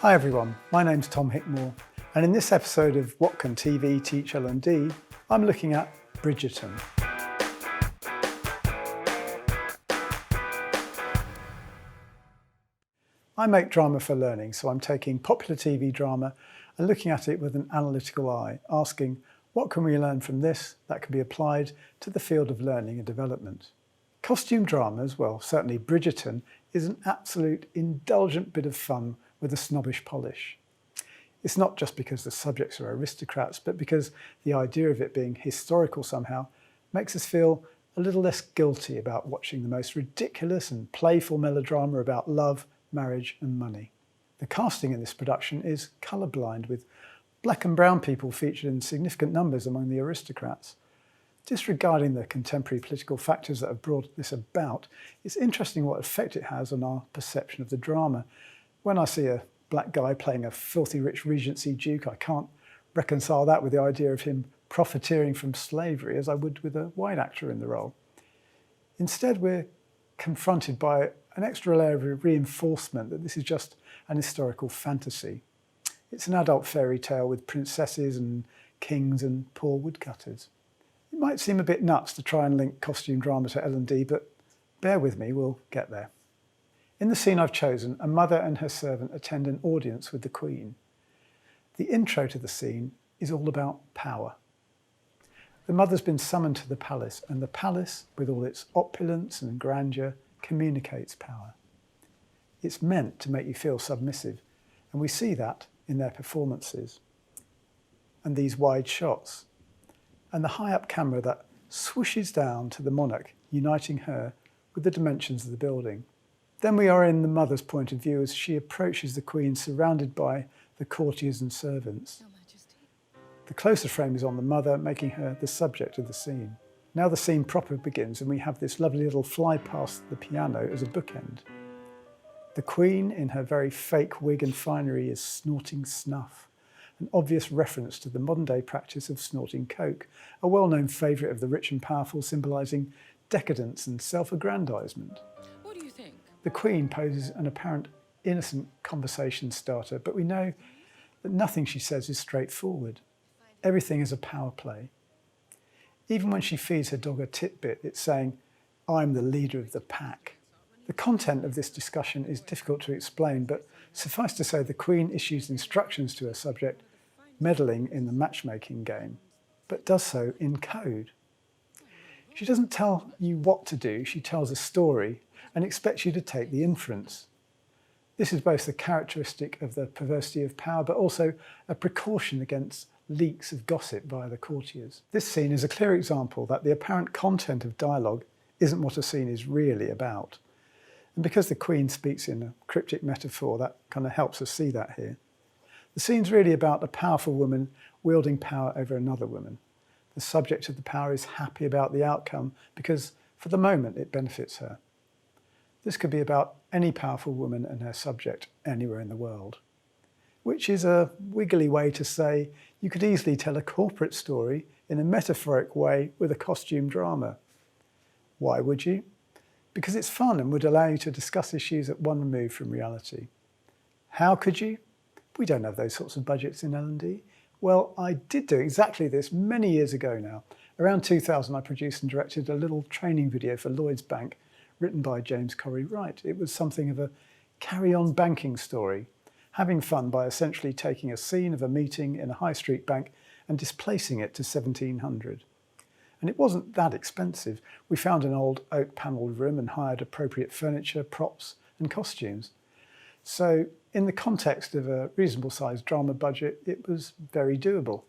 Hi everyone, my name's Tom Hickmore, and in this episode of What Can TV Teach L&D, I'm looking at Bridgerton. I make drama for learning, so I'm taking popular TV drama and looking at it with an analytical eye, asking what can we learn from this that can be applied to the field of learning and development. Costume dramas, well, certainly Bridgerton, is an absolute indulgent bit of fun with a snobbish polish. It's not just because the subjects are aristocrats, but because the idea of it being historical somehow makes us feel a little less guilty about watching the most ridiculous and playful melodrama about love, marriage and money. The casting in this production is colourblind, with black and brown people featured in significant numbers among the aristocrats. Disregarding the contemporary political factors that have brought this about, it's interesting what effect it has on our perception of the drama. When I see a black guy playing a filthy rich Regency Duke, I can't reconcile that with the idea of him profiteering from slavery as I would with a white actor in the role. Instead, we're confronted by an extra layer of reinforcement that this is just an historical fantasy. It's an adult fairy tale with princesses and kings and poor woodcutters. It might seem a bit nuts to try and link costume drama to L&D, but bear with me, we'll get there. In the scene I've chosen, a mother and her servant attend an audience with the Queen. The intro to the scene is all about power. The mother's been summoned to the palace, and the palace, with all its opulence and grandeur, communicates power. It's meant to make you feel submissive, and we see that in their performances. And these wide shots, and the high-up camera that swooshes down to the monarch, uniting her with the dimensions of the building. Then we are in the mother's point of view as she approaches the Queen, surrounded by the courtiers and servants. Your Majesty. The closer frame is on the mother, making her the subject of the scene. Now the scene proper begins, and we have this lovely little fly past the piano as a bookend. The Queen, in her very fake wig and finery, is snorting snuff, an obvious reference to the modern-day practice of snorting coke, a well-known favourite of the rich and powerful, symbolising decadence and self-aggrandisement. What do you think? The Queen poses an apparent innocent conversation starter, but we know that nothing she says is straightforward. Everything is a power play. Even when she feeds her dog a titbit, it's saying, "I'm the leader of the pack." The content of this discussion is difficult to explain, but suffice to say the Queen issues instructions to her subject, meddling in the matchmaking game, but does so in code. She doesn't tell you what to do, she tells a story and expects you to take the inference. This is both a characteristic of the perversity of power, but also a precaution against leaks of gossip via the courtiers. This scene is a clear example that the apparent content of dialogue isn't what a scene is really about. And because the Queen speaks in a cryptic metaphor, that kind of helps us see that here. The scene's really about a powerful woman wielding power over another woman. The subject of the power is happy about the outcome because, for the moment, it benefits her. This could be about any powerful woman and her subject anywhere in the world, which is a wiggly way to say you could easily tell a corporate story in a metaphoric way with a costume drama. Why would you? Because it's fun and would allow you to discuss issues at one remove from reality. How could you? We don't have those sorts of budgets in L&D. Well, I did do exactly this many years ago now. Around 2000, I produced and directed a little training video for Lloyds Bank, written by James Corey Wright. It was something of a carry-on banking story, having fun by essentially taking a scene of a meeting in a high street bank and displacing it to 1700. And it wasn't that expensive. We found an old oak panelled room and hired appropriate furniture, props and costumes. So in the context of a reasonable sized drama budget, it was very doable.